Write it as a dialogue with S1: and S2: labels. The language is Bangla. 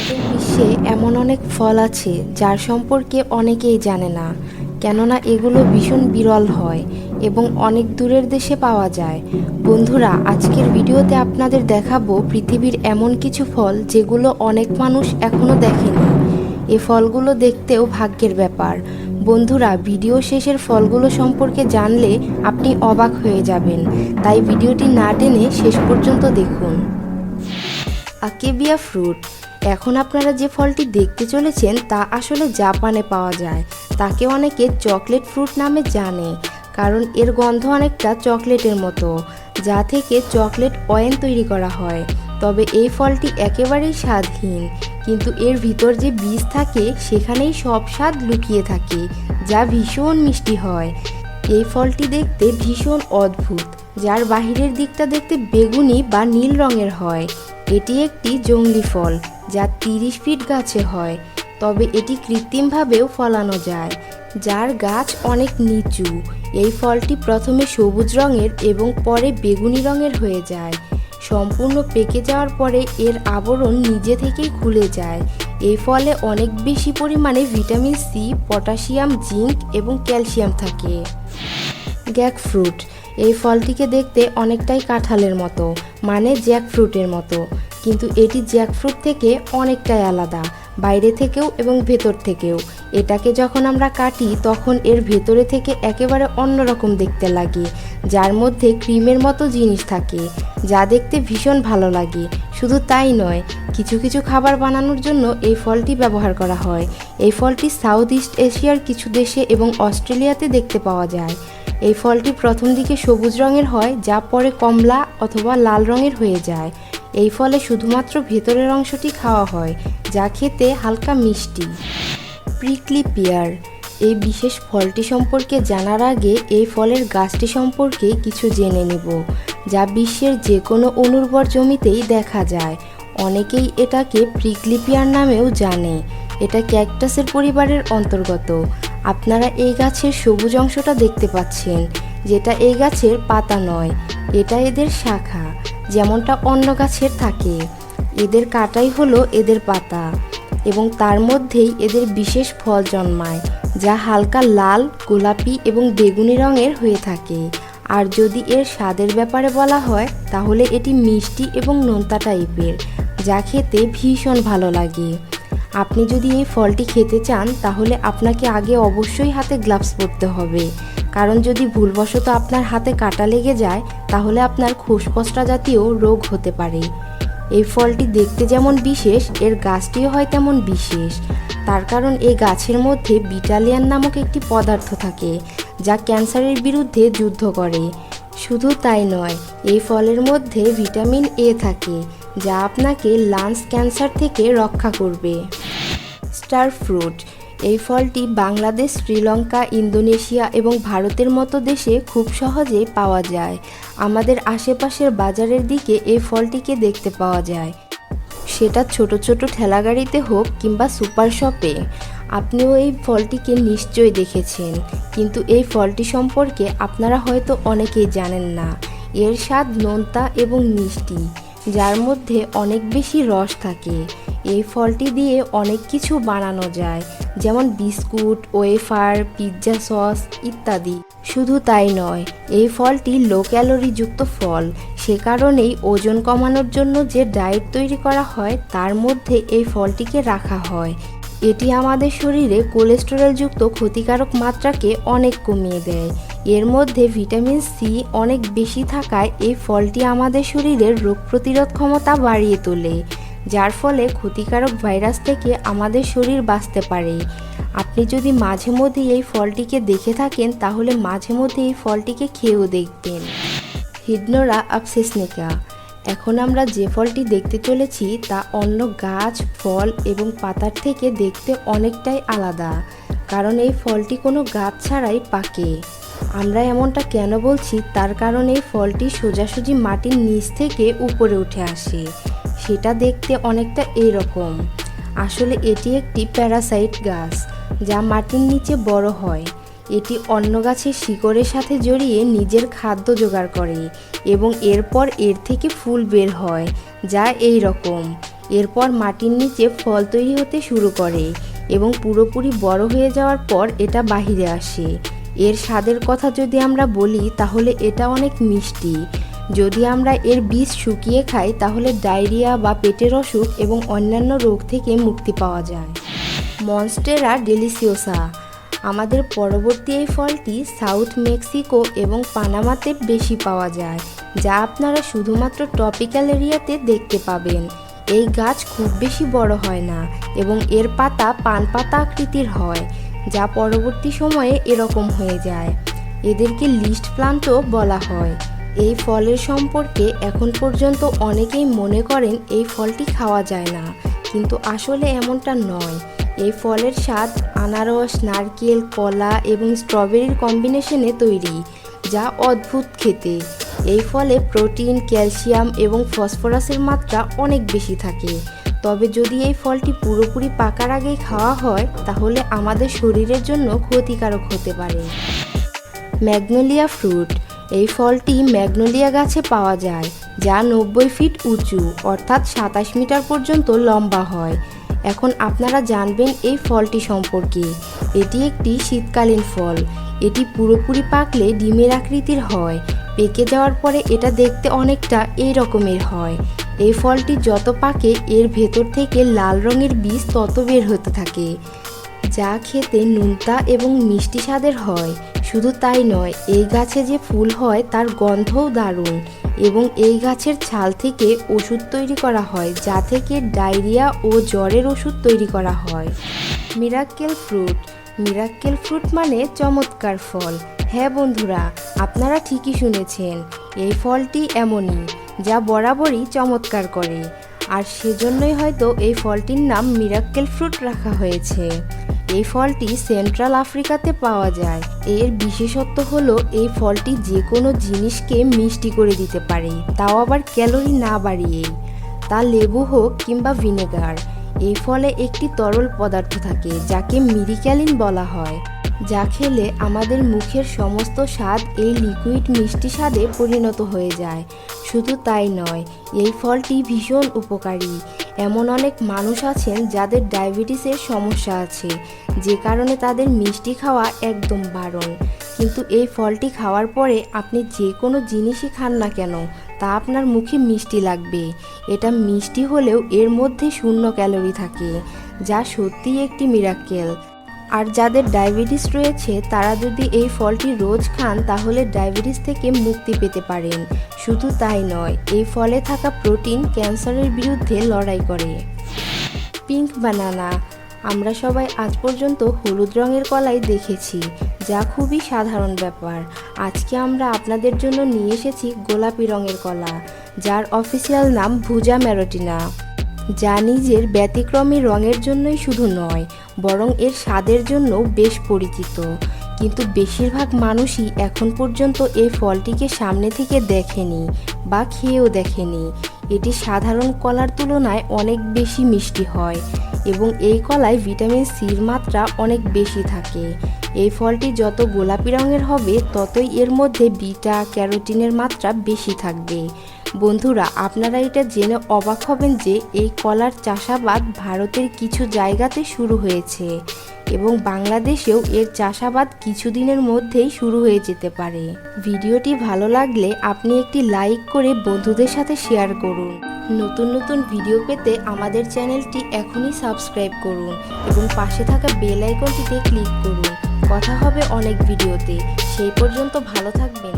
S1: আমাদের বিশ্বে এমন অনেক ফল আছে যার সম্পর্কে অনেকেই জানে না, কেননা এগুলো ভীষণ বিরল হয় এবং অনেক দূরের দেশে পাওয়া যায়। বন্ধুরা, আজকের ভিডিওতে আপনাদের দেখাবো পৃথিবীর এমন কিছু ফল যেগুলো অনেক মানুষ এখনো দেখেনি। এ ফলগুলো দেখতেও ভাগ্যের ব্যাপার। বন্ধুরা, ভিডিও শেষের ফলগুলো সম্পর্কে জানলে আপনি অবাক হয়ে যাবেন, তাই ভিডিওটি না টেনে শেষ পর্যন্ত দেখুন। আকেবিয়া ফ্রুট। এখন আপনারা যে ফলটি দেখতে চলেছেন তা আসলে জাপানে পাওয়া যায়। তাকে অনেকে চকলেট ফ্রুট নামে জানে, কারণ এর গন্ধ অনেকটা চকলেটের মতো, যা থেকে চকলেট ওয়েন তৈরি করা হয়। তবে এই ফলটি একেবারেই স্বাদহীন, কিন্তু এর ভিতর যে বীজ থাকে সেখানেই সব স্বাদ লুকিয়ে থাকে, যা ভীষণ মিষ্টি হয়। এই ফলটি দেখতে ভীষণ অদ্ভুত, যার বাহিরের দিকটা দেখতে বেগুনি বা নীল রঙের হয়। এটি একটি জংলি ফল, যা 30 ফিট গাছে হয়, তবে এটি কৃত্রিমভাবেও ফলানো যায়, যার গাছ অনেক নিচু। এই ফলটি প্রথমে সবুজ রঙের এবং পরে বেগুনি রঙের হয়ে যায়। সম্পূর্ণ পেকে যাওয়ার পরে এর আবরণ নিজে থেকেই খুলে যায়। এই ফলে অনেক বেশি পরিমাণে ভিটামিন সি, পটাশিয়াম, জিঙ্ক এবং ক্যালসিয়াম থাকে। জ্যাকফ্রুট। এই ফলটিকে দেখতে অনেকটাই কাঁঠালের মতো, মানে জ্যাকফ্রুটের মতো, কিন্তু এটি জ্যাকফ্রুট থেকে অনেকটাই আলাদা, বাইরে থেকেও এবং ভেতর থেকেও। এটাকে যখন আমরা কাটি তখন এর ভেতরে থেকে একেবারে অন্যরকম দেখতে লাগে, যার মধ্যে ক্রিমের মতো জিনিস থাকে, যা দেখতে ভীষণ ভালো লাগে। শুধু তাই নয়, কিছু কিছু খাবার বানানোর জন্য এই ফলটি ব্যবহার করা হয়। এই ফলটি সাউথ ইস্ট এশিয়ার কিছু দেশে এবং অস্ট্রেলিয়াতে দেখতে পাওয়া যায়। এই ফলটি প্রথম দিকে সবুজ রঙের হয়, যা পরে কমলা অথবা লাল রঙের হয়ে যায়। এই ফলে শুধুমাত্র ভেতরের অংশটি খাওয়া হয়, যা খেতে হালকা মিষ্টি। Prickly pair. এই বিশেষ ফলটি সম্পর্কে জানার আগে এই ফলের গাছটি সম্পর্কে কিছু জেনে নেব, যা বিশ্বের যে কোনো অনুর্বর জমিতেই দেখা যায়। অনেকেই এটাকে প্রিকলি পেয়ার নামেও জানে। এটা ক্যাকটাসের পরিবারের অন্তর্গত। আপনারা এই গাছের সবুজ অংশটা দেখতে পাচ্ছেন, যেটা এই গাছের পাতা নয়, এটা এদের শাখা, যেমনটা অন্য গাছের থাকে। এদের কাটাই হলো এদের পাতা, এবং তার মধ্যেই এদের বিশেষ ফল জন্মায়, যা হালকা লাল, গোলাপি এবং বেগুনি রঙের হয়ে থাকে। আর যদি এর স্বাদের ব্যাপারে বলা হয় তাহলে এটি মিষ্টি এবং নোনতা টাইপের, যা খেতে ভীষণ ভালো লাগে। আপনি যদি এই ফলটি খেতে চান তাহলে আপনাকে আগে অবশ্যই হাতে গ্লাভস পরতে হবে, কারণ যদি ভুলবশত আপনার হাতে কাটা লেগে যায় তাহলে আপনার খোসপচটা জাতীয় রোগ হতে পারে। এই ফলটি দেখতে যেমন বিশেষ, এর গাছটিও হয় তেমন বিশেষ, তার কারণ এই গাছের মধ্যে বিটালিয়ান নামক একটি পদার্থ থাকে, যা ক্যান্সারের বিরুদ্ধে যুদ্ধ করে। শুধু তাই নয়, এই ফলের মধ্যে ভিটামিন এ থাকে, যা আপনাকে লাংস ক্যান্সার থেকে রক্ষা করবে। Star fruit. এই ফলটি বাংলাদেশ, শ্রীলঙ্কা, ইন্দোনেশিয়া এবং ভারতের মতো দেশে খুব সহজেই পাওয়া যায়। আমাদের আশেপাশের বাজারের দিকে এই ফলটিকে দেখতে পাওয়া যায়, সেটা ছোট ছোট ঠেলাগাড়িতে হোক কিংবা সুপার শপে। আপনিও এই ফলটিকে নিশ্চয়ই দেখেছেন, কিন্তু এই ফলটি সম্পর্কে আপনারা হয়তো অনেকেই জানেন না। এর স্বাদ নোনতা এবং মিষ্টি, যার মধ্যে অনেক বেশি রস থাকে। এই ফলটি দিয়ে অনেক কিছু বানানো যায়, যেমন বিস্কুট, ওয়েফার, পিৎজা সস ইত্যাদি। শুধু তাই নয়, এই ফলটি লো ক্যালোরিযুক্ত ফল, সে কারণেই ওজন কমানোর জন্য যে ডায়েট তৈরি করা হয় তার মধ্যে এই ফলটিকে রাখা হয়। এটি আমাদের শরীরে কোলেস্টেরলযুক্ত ক্ষতিকারক মাত্রাকে অনেক কমিয়ে দেয়। এর মধ্যে ভিটামিন সি অনেক বেশি থাকায় এই ফলটি আমাদের শরীরের রোগ প্রতিরোধ ক্ষমতা বাড়িয়ে তোলে, যার ফলে ক্ষতিকারক ভাইরাস থেকে আমাদের শরীর বাঁচতে পারে। আপনি যদি মাঝে মধ্যে এই ফলটিকে দেখে থাকেন তাহলে মাঝে মধ্যে এই ফলটিকে খেয়েও দেখবেন। হিডনোরা অবসিসনিকা। এখন আমরা যে ফলটি দেখতে চলেছি তা অন্য গাছ, ফল এবং পাতার থেকে দেখতে অনেকটাই আলাদা, কারণ এই ফলটি কোনো গাছ ছাড়াই পাকে। আমরা এমনটা কেন বলছি তার কারণ এই ফলটি সোজাসুজি মাটির নিচ থেকে উপরে উঠে আসে, সেটা দেখতে অনেকটা এইরকম। আসলে এটি একটি প্যারাসাইট গাছ, যা মাটির নিচে বড় হয়। এটি অন্য গাছের শিকড়ের সাথে জড়িয়ে নিজের খাদ্য জোগাড় করে এবং এরপর এর থেকে ফুল বের হয়, যা এই রকম। এরপর মাটির নিচে ফল তৈরি হতে শুরু করে এবং পুরোপুরি বড় হয়ে যাওয়ার পর এটা বাহিরে আসে। এর স্বাদের কথা যদি আমরা বলি তাহলে এটা অনেক মিষ্টি। যদি আমরা এর বীজ শুকিয়ে খাই তাহলে ডায়রিয়া বা পেটের অসুখ এবং অন্যান্য রোগ থেকে মুক্তি পাওয়া যায়। মনস্টেরা ডেলিসিওসা। আমাদের পরবর্তী এই ফলটি সাউথ মেক্সিকো এবং পানামাতে বেশি পাওয়া যায়, যা আপনারা শুধুমাত্র ট্রপিক্যাল এরিয়াতে দেখতে পাবেন। এই গাছ খুব বেশি বড় হয় না এবং এর পাতা পান পাতা আকৃতির হয়, যা পরবর্তী সময়ে এরকম হয়ে যায়। এদেরকে লিস্ট প্লান্টও বলা হয়। এই ফলের সম্পর্কে এখন পর্যন্ত অনেকেই মনে করেন এই ফলটি খাওয়া যায় না, কিন্তু আসলে এমনটা নয়। এই ফলের স্বাদ আনারস, নারকেল, কলা এবং স্ট্রবেরির কম্বিনেশনে তৈরি, যা অদ্ভুত খেতে। এই ফলে প্রোটিন, ক্যালসিয়াম এবং ফসফরাসের মাত্রা অনেক বেশি থাকে। তবে যদি এই ফলটি পুরোপুরি পাকার আগেই খাওয়া হয় তাহলে আমাদের শরীরের জন্য ক্ষতিকারক হতে পারে। Magnolia fruit. এই ফলটি ম্যাগনোলিয়া গাছে পাওয়া যায়, যা 90 ফিট উঁচু অর্থাৎ 27 মিটার পর্যন্ত লম্বা হয়। এখন আপনারা জানবেন এই ফলটি সম্পর্কে। এটি একটি শীতকালীন ফল। এটি পুরোপুরি পাকলে ডিমের আকৃতির হয়। পেকে যাওয়ার পরে এটা দেখতে অনেকটা এই রকমের হয়। এই ফলটি যত পাকে এর ভেতর থেকে লাল রঙের বীজ তত বের হতে থাকে, যা খেতে নোনতা এবং মিষ্টি স্বাদের হয়। শুধু তাই নয়, এই গাছে যে ফুল হয় তার গন্ধও দারুণ এবং এই গাছের ছাল থেকে ওষুধ তৈরি করা হয়, যা থেকে ডায়রিয়া ও জ্বরের ওষুধ তৈরি করা হয়। মিরাক্কেল ফ্রুট। মিরাক্কেল ফ্রুট মানে চমৎকার ফল। হ্যাঁ বন্ধুরা, আপনারা ঠিকই শুনেছেন। এই ফলটি এমনই যা বরাবরই চমৎকার করে, আর সেজন্যই হয়তো এই ফলটির নাম মিরাক্কেল ফ্রুট রাখা হয়েছে। এই ফলটি সেন্ট্রাল আফ্রিকাতে পাওয়া যায়। এর বিশেষত্ব হলো এই ফলটি যে কোনো জিনিসকে মিষ্টি করে দিতে পারে, তাও আবার ক্যালোরি না বাড়িয়েই। তা লেবু হোক কিংবা ভিনেগার। এই ফলে একটি তরল পদার্থ থাকে যাকে মিরিক্যালিন বলা হয়, যা খেলে আমাদের মুখের সমস্ত স্বাদ এই লিকুইড মিষ্টি স্বাদে পরিণত হয়ে যায়। শুধু তাই নয়, এই ফলটি ভীষণ উপকারী। এমন অনেক মানুষ আছেন যাদের ডায়াবেটিসের সমস্যা আছে, যে কারণে তাদের মিষ্টি খাওয়া একদম বারণ। কিন্তু এই ফলটি খাওয়ার পরে আপনি যে কোনো জিনিসই খান না কেন, তা আপনার মুখে মিষ্টি লাগবে। এটা মিষ্টি হলেও এর মধ্যে 0 ক্যালোরি থাকে, যা সত্যিই একটি মিরাক্কেল। আর যাদের ডায়াবেটিস রয়েছে তারা যদি এই ফলটি রোজ খান তাহলে ডায়াবেটিস থেকে মুক্তি পেতে পারেন। শুধু তাই নয়, এই ফলে থাকা প্রোটিন ক্যান্সারের বিরুদ্ধে লড়াই করে। পিঙ্ক বানানা। আমরা সবাই আজ পর্যন্ত হলুদ রঙের কলাই দেখেছি, যা খুবই সাধারণ ব্যাপার। আজকে আমরা আপনাদের জন্য নিয়ে এসেছি গোলাপি রঙের কলা, যার অফিসিয়াল নাম ভুজা ম্যারোটিনা, যা নিজের ব্যতিক্রমী রঙের জন্যই শুধু নয়, বরং এর স্বাদের জন্য বেশ পরিচিত। কিন্তু বেশিরভাগ মানুষই এখন পর্যন্ত এই ফলটিকে সামনে থেকে দেখেনি বা খেয়েও দেখেনি। এটি সাধারণ কলার তুলনায় অনেক বেশি মিষ্টি হয় এবং এই কলায় ভিটামিন সির মাত্রা অনেক বেশি থাকে। এই ফলটি যত গোলাপি রঙের হবে ততই এর মধ্যে বিটা ক্যারোটিনের মাত্রা বেশি থাকবে। বন্ধুরা, আপনারা এটা জেনে অবাক হবেন যে এই কলার চাষাবাদ ভারতের কিছু জায়গাতে শুরু হয়েছে এবং বাংলাদেশেও এর চাষাবাদ কিছুদিনের মধ্যেই শুরু হয়ে যেতে পারে। ভিডিওটি ভালো লাগলে আপনি একটি লাইক করে বন্ধুদের সাথে শেয়ার করুন। নতুন নতুন ভিডিও পেতে আমাদের চ্যানেলটি এখনই সাবস্ক্রাইব করুন এবং পাশে থাকা বেল আইকনটিতে ক্লিক করুন। কথা হবে অনেক ভিডিওতে। সেই পর্যন্ত ভালো থাকবেন।